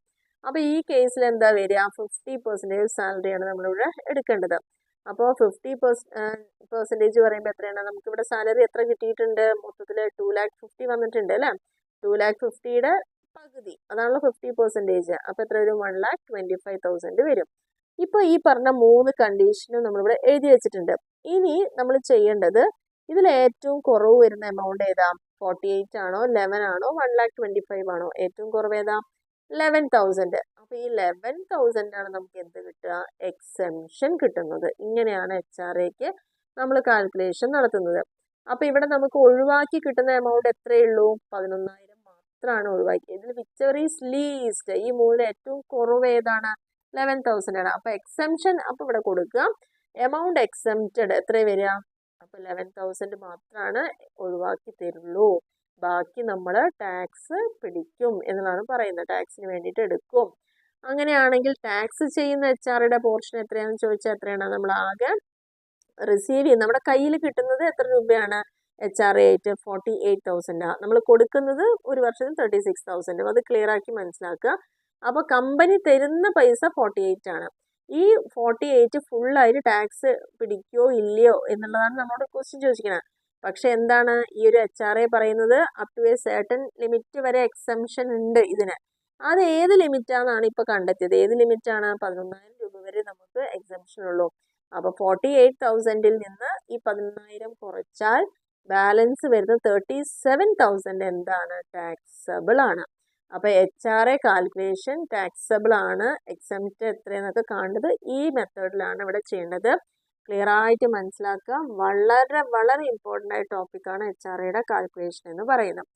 അപ്പൊ ഈ കേസിൽ എന്താ വരിക? 50% സാലറിയാണ് നമ്മളിവിടെ എടുക്കേണ്ടത്. അപ്പോൾ 50% പറയുമ്പോൾ എത്രയാണ്? നമുക്കിവിടെ സാലറി എത്ര കിട്ടിയിട്ടുണ്ട്? മൊത്തത്തിൽ 2,50,000 വന്നിട്ടുണ്ട് അല്ലേ? 2,50,000യുടെ പകുതി, അതാണല്ലോ 50%. അപ്പൊ എത്ര വരും? 1,25,000 വരും. ഇപ്പൊ ഈ പറഞ്ഞ 3 കണ്ടീഷനും നമ്മളിവിടെ എഴുതി വെച്ചിട്ടുണ്ട്. ഇനി നമ്മൾ ചെയ്യേണ്ടത്, ഇതിൽ ഏറ്റവും കുറവ് വരുന്ന എമൗണ്ട് ഏതാ? 48 ആണോ, 11 ആണോ, 1,25,000 ആണോ? ഏറ്റവും കുറവ് ഏതാ? 11,000. അപ്പൊ ഈ 11,000 ആണ് നമുക്ക് എന്ത് കിട്ടുക? എക്സെംഷൻ കിട്ടുന്നത്. ഇങ്ങനെയാണ് HRAക്ക് നമ്മൾ കാൽക്കുലേഷൻ നടത്തുന്നത്. അപ്പൊ ഇവിടെ നമുക്ക് ഒഴിവാക്കി കിട്ടുന്ന എമൗണ്ട് എത്രയേ ഉള്ളൂ? 11,000 മാത്രമാണ് ഒഴിവാക്കി. ഇതിൽ വിച്ചർ ഈസ് ലീസ്റ്റ്, ഈ 3 ഏറ്റവും കുറവ് ഏതാണ്? 11,000 ആണ്. അപ്പൊ എക്സെംഷൻ അപ്പൊ ഇവിടെ കൊടുക്കുക. എമൗണ്ട് എക്സെംപ്റ്റഡ് എത്ര വരിക? അപ്പൊ 11,000 മാത്രമാണ് ഒഴിവാക്കി തരുള്ളൂ. ബാക്കി നമ്മൾ ടാക്സ് പിടിക്കും എന്നാണ് പറയുന്നത്. ടാക്സിന് വേണ്ടിയിട്ട് എടുക്കും. അങ്ങനെയാണെങ്കിൽ ടാക്സ് ചെയ്യുന്ന HR പോർഷൻ എത്രയാണെന്ന് ചോദിച്ചാൽ എത്രയാണ്? നമ്മൾ ആകെ റിസീവ് ചെയ്യുന്ന നമ്മുടെ കയ്യിൽ കിട്ടുന്നത് എത്ര രൂപയാണ്? HR ആയിട്ട് 48,000. നമ്മൾ കൊടുക്കുന്നത് ഒരു വർഷത്തിന് 36,000. അത് ക്ലിയർ ആക്കി മനസ്സിലാക്കുക. അപ്പോൾ കമ്പനി തരുന്ന പൈസ 48 ആണ്. ഈ 48 ഫുള്ളായിട്ട് ടാക്സ് പിടിക്കോ ഇല്ലയോ എന്നുള്ളതാണ് നമ്മളോട് ക്വസ്റ്റ്യൻ ചോദിക്കുന്നത്. പക്ഷെ എന്താണ് ഈ ഒരു HR പറയുന്നത്? Up to a certain limit വരെ എക്സംഷൻ ഉണ്ട് ഇതിന്. അത് ഏത് ലിമിറ്റാണെന്നാണ് ഇപ്പോൾ കണ്ടെത്തിയത്. ഏത് ലിമിറ്റാണ്? 11,000 രൂപ വരെ നമുക്ക് എക്സംഷൻ ഉള്ളൂ. അപ്പോൾ 48,000-ൽ നിന്ന് ഈ 11,000 കുറച്ചാൽ ബാലൻസ് വരുന്നത് 37,000 എന്താണ്? ടാക്സബിൾ ആണ്. അപ്പോൾ HR കാൽക്കുലേഷൻ ടാക്സബിൾ ആണ്, എക്സംപ്റ്റ് എത്രയെന്നൊക്കെ കാണേണ്ടത് ഈ മെത്തേഡിലാണ് ഇവിടെ ചെയ്യേണ്ടത്. ക്ലിയർ ആയിട്ട് മനസ്സിലാക്കുക. വളരെ വളരെ ഇമ്പോർട്ടൻ്റ് ആയ ടോപ്പിക്കാണ് HR കാൽക്കുലേഷൻ എന്ന് പറയുന്നത്.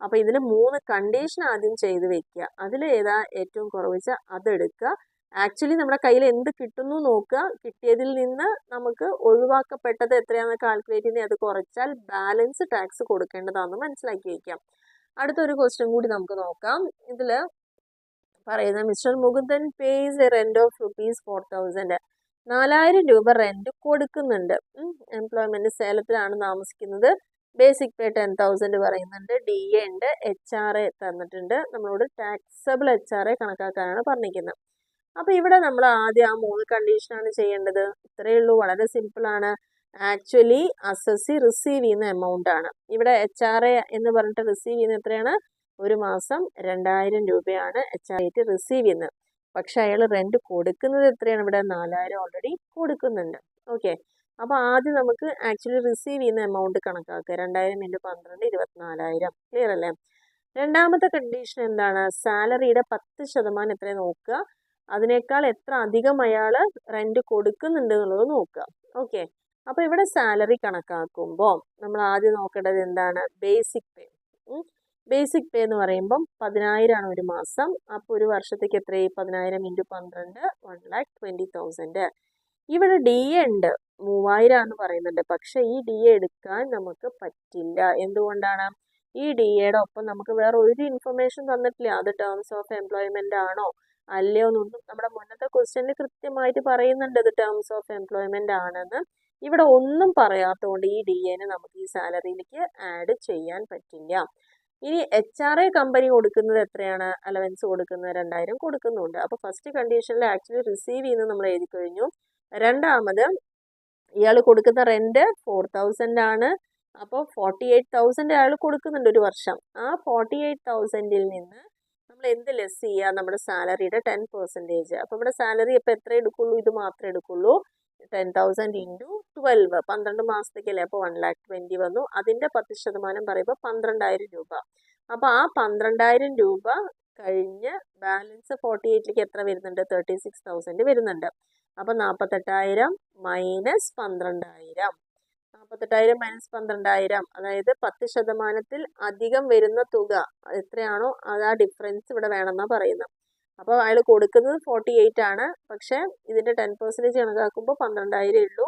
അപ്പോൾ ഇതിൽ 3 കണ്ടീഷൻ ആദ്യം ചെയ്ത് വെക്കുക. അതിൽ ഏതാ ഏറ്റവും കുറവ് വെച്ചാൽ അതെടുക്കുക. ആക്ച്വലി നമ്മുടെ കയ്യിൽ എന്ത് കിട്ടുന്നു നോക്കുക. കിട്ടിയതിൽ നിന്ന് നമുക്ക് ഒഴിവാക്കപ്പെട്ടത് എത്രയാണെന്ന് കാൽക്കുലേറ്റ് ചെയ്യുന്നത് അത് കുറച്ചാൽ ബാലൻസ് ടാക്സ് കൊടുക്കേണ്ടതാണെന്ന് മനസ്സിലാക്കി വയ്ക്കാം. അടുത്തൊരു ക്വസ്റ്റ്യൻ കൂടി നമുക്ക് നോക്കാം. ഇതിൽ പറയുന്നത് mister Mukundan pays A rent of ₹4,000. 4,000 രൂപ റെന്റ് കൊടുക്കുന്നുണ്ട്. എംപ്ലോയ്മെന്റ് സേലത്തിലാണ് താമസിക്കുന്നത്. ബേസിക് പേ 10,000 പറയുന്നുണ്ട്. DA ഉണ്ട്. HR തന്നിട്ടുണ്ട്. നമ്മളോട് ടാക്സബിൾ HR കണക്കാക്കാനാണ് പറഞ്ഞിരിക്കുന്നത്. അപ്പോൾ ഇവിടെ നമ്മൾ ആദ്യം ആ 3 കണ്ടീഷനാണ് ചെയ്യേണ്ടത്. ഇത്രയേ ഉള്ളൂ. വളരെ സിമ്പിളാണ്. ആക്ച്വലി അസസി റിസീവ് ചെയ്യുന്ന എമൗണ്ട് ആണ്. ഇവിടെ HR എന്ന് പറഞ്ഞിട്ട് റിസീവ് ചെയ്യുന്ന എത്രയാണ്? ഒരു മാസം 2,000 രൂപയാണ് HR ആയിട്ട് റിസീവ് ചെയ്യുന്നത്. പക്ഷെ അയാൾ റെന്റ് കൊടുക്കുന്നത് എത്രയാണ്? ഇവിടെ 4,000 ഓൾറെഡി കൊടുക്കുന്നുണ്ട്. ഓക്കെ. അപ്പോൾ ആദ്യം നമുക്ക് ആക്ച്വലി റിസീവ് ചെയ്യുന്ന എമൗണ്ട് കണക്കാക്കുക. 2,000 × 12 24,000. ക്ലിയർ അല്ലേ? രണ്ടാമത്തെ കണ്ടീഷൻ എന്താണ്? സാലറിയുടെ 10% എത്ര നോക്കുക. അതിനേക്കാൾ എത്ര അധികം അയാൾ റെന്റ് കൊടുക്കുന്നുണ്ട് എന്നുള്ളത് നോക്കുക. ഓക്കെ. അപ്പോൾ ഇവിടെ സാലറി കണക്കാക്കുമ്പോൾ നമ്മൾ ആദ്യം നോക്കേണ്ടത് എന്താണ്? Basic pay. ബേസിക് പേ എന്ന് പറയുമ്പം 10,000 ആണ് ഒരു മാസം. അപ്പോൾ ഒരു വർഷത്തേക്ക് എത്രയായി? 10,000 × 12 1,20,000. ഇവിടെ DA ഉണ്ട്. 3,000 എന്ന് പറയുന്നുണ്ട്. പക്ഷെ ഈ DA എടുക്കാൻ നമുക്ക് പറ്റില്ല. എന്തുകൊണ്ടാണ്? ഈ DAയുടെ ഒപ്പം നമുക്ക് വേറെ ഒരു ഇൻഫർമേഷൻ തന്നിട്ടില്ല. അത് ടേംസ് ഓഫ് എംപ്ലോയ്മെന്റ് ആണോ അല്ലയോ എന്നൊന്നും നമ്മുടെ മുന്നത്തെ ക്വസ്റ്റ്യനിൽ കൃത്യമായിട്ട് പറയുന്നുണ്ട്. ഇത് ടേംസ് ഓഫ് എംപ്ലോയ്മെന്റ് ആണെന്ന്. ഇവിടെ ഒന്നും പറയാത്തതുകൊണ്ട് ഈ DAനെ നമുക്ക് ഈ സാലറിയിലേക്ക് ആഡ് ചെയ്യാൻ പറ്റില്ല. ഇനി HR കമ്പനി കൊടുക്കുന്നത് എത്രയാണ്? അലവൻസ് കൊടുക്കുന്നത് 2,000 കൊടുക്കുന്നുണ്ട്. അപ്പോൾ ഫസ്റ്റ് കണ്ടീഷനിൽ ആക്ച്വലി റിസീവ് ചെയ്യുന്നത് നമ്മൾ എഴുതി കഴിഞ്ഞു. രണ്ടാമത് ഇയാൾ കൊടുക്കുന്ന റെന്റ് 4,000 ആണ്. അപ്പോൾ 48,000 അയാൾ കൊടുക്കുന്നുണ്ട് ഒരു വർഷം. ആ 48,000-ൽ നിന്ന് നമ്മൾ എന്ത് ലെസ് ചെയ്യുക? നമ്മുടെ സാലറിയുടെ 10%. അപ്പോൾ ഇവിടെ സാലറി ഇപ്പോൾ എത്ര എടുക്കുള്ളൂ? ഇത് മാത്രമേ എടുക്കുള്ളൂ. 10,000 × 12 12 മാസത്തേക്കല്ലേ? അപ്പോൾ 1,20,000 വന്നു. അതിൻ്റെ 10% പറയുമ്പോൾ 12,000 രൂപ. അപ്പോൾ ആ 12,000 രൂപ കഴിഞ്ഞ് ബാലൻസ് 48ലേക്ക് എത്ര വരുന്നുണ്ട്? 36,000 വരുന്നുണ്ട്. അപ്പോൾ 48,000 മൈനസ് 12,000. 48,000 മൈനസ് 12,000 അതായത് 10%-ൽ അധികം വരുന്ന തുക എത്രയാണോ അത് ആ ഡിഫറൻസ് ഇവിടെ വേണമെന്നാണ് പറയുന്നത്. അപ്പോൾ അയാൾ കൊടുക്കുന്നത് 48 ആണ്. പക്ഷേ ഇതിൻ്റെ 10% കണക്കാക്കുമ്പോൾ 12,000 ഉള്ളൂ.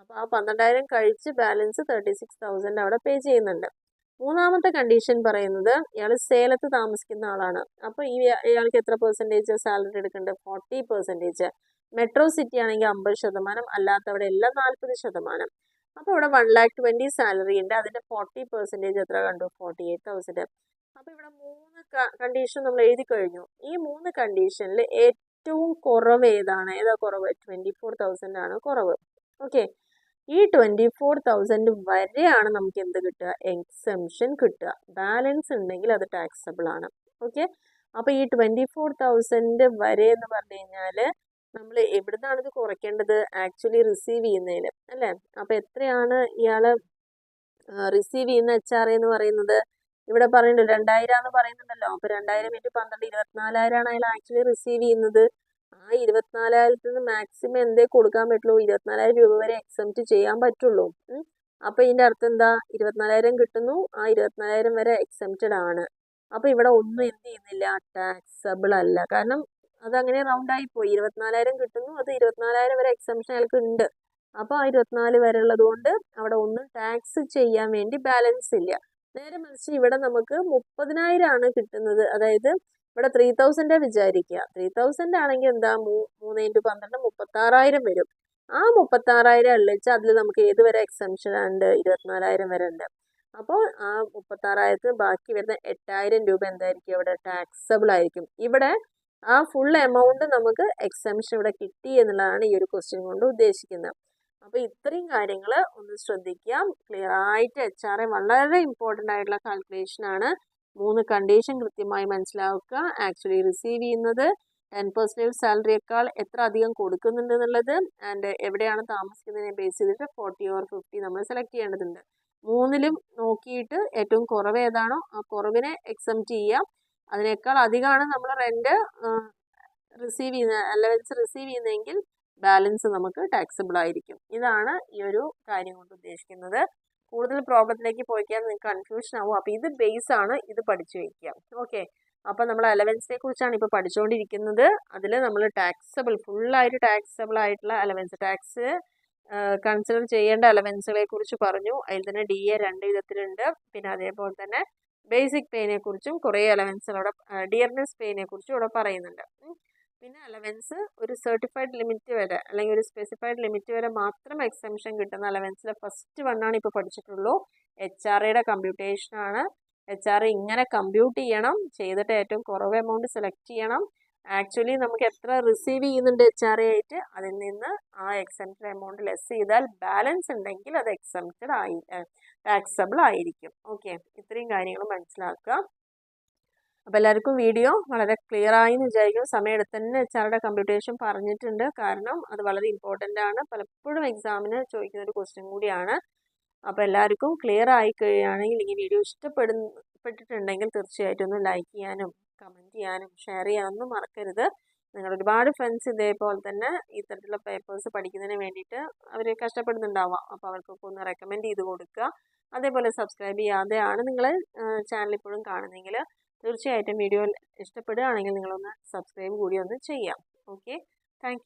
അപ്പോൾ ആ 12,000 കഴിച്ച് ബാലൻസ് 36,000 അവിടെ പേ ചെയ്യുന്നുണ്ട്. മൂന്നാമത്തെ കണ്ടീഷൻ പറയുന്നത് ഇയാൾ സേലത്ത് താമസിക്കുന്ന ആളാണ്. അപ്പോൾ ഇയാൾക്ക് എത്ര പെർസെൻറ്റേജ് സാലറി എടുക്കേണ്ടത്? 40%. മെട്രോ സിറ്റി ആണെങ്കിൽ 50%, അല്ലാത്തവിടെ എല്ലാം 40%. അപ്പോൾ ഇവിടെ 1,20,000 സാലറി ഉണ്ട്. അതിൻ്റെ 40% എത്ര കണ്ടു? 48,000. അപ്പോൾ ഇവിടെ 3 കണ്ടീഷൻ നമ്മൾ എഴുതി കഴിഞ്ഞു. ഈ 3 കണ്ടീഷനിൽ ഏറ്റവും കുറവ് ഏതാണ്? ഏതാ കുറവ്? 24,000 ആണ് കുറവ്. ഓക്കെ. ഈ 24,000 വരെയാണ് നമുക്ക് എന്ത് കിട്ടുക? എക്സംഷൻ കിട്ടുക. ബാലൻസ് ഉണ്ടെങ്കിൽ അത് ടാക്സബിൾ ആണ്. ഓക്കെ. അപ്പോൾ ഈ 24,000 വരെ എന്ന് പറഞ്ഞു കഴിഞ്ഞാൽ നമ്മൾ എവിടുന്നാണ് ഇത് കുറയ്ക്കേണ്ടത്? ആക്ച്വലി റിസീവ് ചെയ്യുന്നതിൽ അല്ലേ? അപ്പോൾ എത്രയാണ് ഇയാൾ റിസീവ് ചെയ്യുന്ന HR എന്ന് പറയുന്നത്? ഇവിടെ പറയുന്നുണ്ട് 2,000 എന്ന് പറയുന്നുണ്ടല്ലോ. അപ്പോൾ 2,000 × 12 24,000 ആണ് അയാൾ ആക്ച്വലി റിസീവ് ചെയ്യുന്നത്. ആ 24,000-ൽ നിന്ന് മാക്സിമം എന്തേ കൊടുക്കാൻ പറ്റുള്ളൂ? 24,000 രൂപ വരെ എക്സംപ്റ്റ് ചെയ്യാൻ പറ്റുള്ളൂ. അപ്പോൾ ഇതിൻ്റെ അർത്ഥം എന്താ? 24,000 കിട്ടുന്നു. ആ 24,000 വരെ എക്സംപ്റ്റഡ് ആണ്. അപ്പോൾ ഇവിടെ ഒന്നും എന്ത് ചെയ്യുന്നില്ല? ടാക്സബിൾ അല്ല. കാരണം അതങ്ങനെ റൗണ്ടായി പോയി. 24,000 കിട്ടുന്നു. അത് 24,000 വരെ എക്സംപ്ഷൻ അയാൾക്ക് ഉണ്ട്. അപ്പോൾ ആ 24 വരെ ഉള്ളത് കൊണ്ട് അവിടെ ഒന്നും ടാക്സ് ചെയ്യാൻ വേണ്ടി ബാലൻസ് ഇല്ല. നേരെ മറിച്ച് ഇവിടെ നമുക്ക് 30,000 ആണ് കിട്ടുന്നത്. അതായത് ഇവിടെ 3,000 വിചാരിക്കുക. 3,000 ആണെങ്കിൽ എന്താ 3 × 12 36,000 വരും. ആ 36,000 അല്ലിച്ച് അതിൽ നമുക്ക് ഏത് വരെ എക്സംഷൻ ഉണ്ട്? 24,000 വരെ ഉണ്ട്. അപ്പോൾ ആ 36,000 ബാക്കി വരുന്ന 8,000 രൂപ എന്തായിരിക്കും ഇവിടെ ടാക്സബിൾ ആയിരിക്കും. ഇവിടെ ആ ഫുൾ എമൗണ്ട് നമുക്ക് എക്സംഷൻ ഇവിടെ കിട്ടി എന്നുള്ളതാണ് ഈ ഒരു ക്വസ്റ്റ്യൻ കൊണ്ട് ഉദ്ദേശിക്കുന്നത്. അപ്പോൾ ഇത്രയും കാര്യങ്ങൾ ഒന്ന് ശ്രദ്ധിക്കാം. ക്ലിയർ ആയിട്ട് HRA വളരെ ഇമ്പോർട്ടൻ്റ് ആയിട്ടുള്ള കാൽക്കുലേഷൻ ആണ്. 3 കണ്ടീഷൻ കൃത്യമായി മനസ്സിലാക്കുക. ആക്ച്വലി റിസീവ് ചെയ്യുന്നത് 10% സാലറിയേക്കാൾ എത്ര അധികം കൊടുക്കുന്നുണ്ട് എന്നുള്ളത്, ആൻഡ് എവിടെയാണ് താമസിക്കുന്നതിനെ ബേസ് ചെയ്തിട്ട് 40 or 50 നമ്മൾ സെലക്ട് ചെയ്യേണ്ടതുണ്ട്. 3ലും നോക്കിയിട്ട് ഏറ്റവും കുറവ് ഏതാണോ ആ കുറവിനെ എക്സംപ്റ്റ് ചെയ്യുക. അതിനേക്കാൾ അധികമാണ് നമ്മൾ റെന്റ് റിസീവ് ചെയ്യുന്ന അലവൻസ് റിസീവ് ചെയ്യുന്നതെങ്കിൽ ബാലൻസ് നമുക്ക് ടാക്സബിൾ ആയിരിക്കും. ഇതാണ് ഈ ഒരു കാര്യം കൊണ്ട് ഉദ്ദേശിക്കുന്നത്. കൂടുതൽ പ്രോബ്ലത്തിലേക്ക് പോയിക്കാൻ നിങ്ങൾക്ക് കൺഫ്യൂഷൻ ആവും. അപ്പോൾ ഇത് ബേസ് ആണ്, ഇത് പഠിച്ചു വയ്ക്കുക. ഓക്കെ, അപ്പോൾ നമ്മൾ അലവൻസിനെ കുറിച്ചാണ് ഇപ്പോൾ പഠിച്ചുകൊണ്ടിരിക്കുന്നത്. അതിൽ നമ്മൾ ടാക്സബിൾ ഫുള്ളായിട്ട് ടാക്സബിൾ ആയിട്ടുള്ള അലവൻസ് ടാക്സ് കൺസിഡർ ചെയ്യേണ്ട അലവൻസുകളെ കുറിച്ച് പറഞ്ഞു. അതിൽ തന്നെ DA 2 വിധത്തിലുണ്ട്. പിന്നെ അതേപോലെ തന്നെ ബേസിക് പേനെ കുറിച്ചും കുറേ അലവൻസുകളോടെ ഡിയർനെസ് പേനെ കുറിച്ചും ഇവിടെ പറയുന്നുണ്ട്. പിന്നെ അലവൻസ് ഒരു സർട്ടിഫൈഡ് ലിമിറ്റ് വരെ അല്ലെങ്കിൽ ഒരു സ്പെസിഫൈഡ് ലിമിറ്റ് വരെ മാത്രം എക്സംഷൻ കിട്ടുന്ന അലവൻസിലെ ഫസ്റ്റ് വണ്ണാണ് ഇപ്പോൾ പഠിച്ചിട്ടുള്ളൂ. HRAയുടെ കമ്പ്യൂട്ടേഷൻ ആണ്. HRA ഇങ്ങനെ കമ്പ്യൂട്ട് ചെയ്യണം, ചെയ്തിട്ട് ഏറ്റവും കുറവ് എമൗണ്ട് സെലക്ട് ചെയ്യണം. ആക്ച്വലി നമുക്ക് എത്ര റിസീവ് ചെയ്യുന്നുണ്ട് HRA ആയിട്ട്, അതിൽ നിന്ന് ആ എക്സംപ്റ്റഡ് എമൗണ്ട് ലെസ് ചെയ്താൽ ബാലൻസ് ഉണ്ടെങ്കിൽ അത് എക്സംപ്റ്റഡ് ആയി ടാക്സബിൾ ആയിരിക്കും. ഓക്കെ, ഇത്രയും കാര്യങ്ങൾ മനസ്സിലാക്കുക. അപ്പോൾ എല്ലാവർക്കും വീഡിയോ വളരെ ക്ലിയർ ആയി എന്ന് വിചാരിക്കും. സമയമെടുത്ത് തന്നെ HRAയുടെ കമ്പ്യൂട്ടേഷൻ പറഞ്ഞിട്ടുണ്ട്. കാരണം അത് വളരെ ഇമ്പോർട്ടൻ്റ് ആണ്. പലപ്പോഴും എക്സാമിന് ചോദിക്കുന്ന ഒരു ക്വസ്റ്റ്യൻ കൂടിയാണ്. അപ്പോൾ എല്ലാവർക്കും ക്ലിയർ ആയി കഴിയുകയാണെങ്കിൽ ഈ വീഡിയോ ഇഷ്ടപ്പെട്ടിട്ടുണ്ടെങ്കിൽ തീർച്ചയായിട്ടും ഒന്ന് ലൈക്ക് ചെയ്യാനും കമൻറ്റ് ചെയ്യാനും ഷെയർ ചെയ്യാനൊന്നും മറക്കരുത്. നിങ്ങൾ ഒരുപാട് ഫ്രണ്ട്സ് ഇതേപോലെ തന്നെ ഇത്തരത്തിലുള്ള പേപ്പേഴ്സ് പഠിക്കുന്നതിന് വേണ്ടിയിട്ട് അവർ കഷ്ടപ്പെടുന്നുണ്ടാവാം. അപ്പോൾ അവർക്കൊക്കെ ഒന്ന് റെക്കമെൻഡ് ചെയ്ത് കൊടുക്കുക. അതേപോലെ സബ്സ്ക്രൈബ് ചെയ്യാതെയാണ് നിങ്ങൾ ചാനൽ ഇപ്പോഴും കാണുന്നതെങ്കിൽ തീർച്ചയായിട്ടും വീഡിയോ ഇഷ്ടപ്പെടുകയാണെങ്കിൽ നിങ്ങളൊന്ന് സബ്സ്ക്രൈബ് കൂടി ഒന്ന് ചെയ്യാം. Okay, thank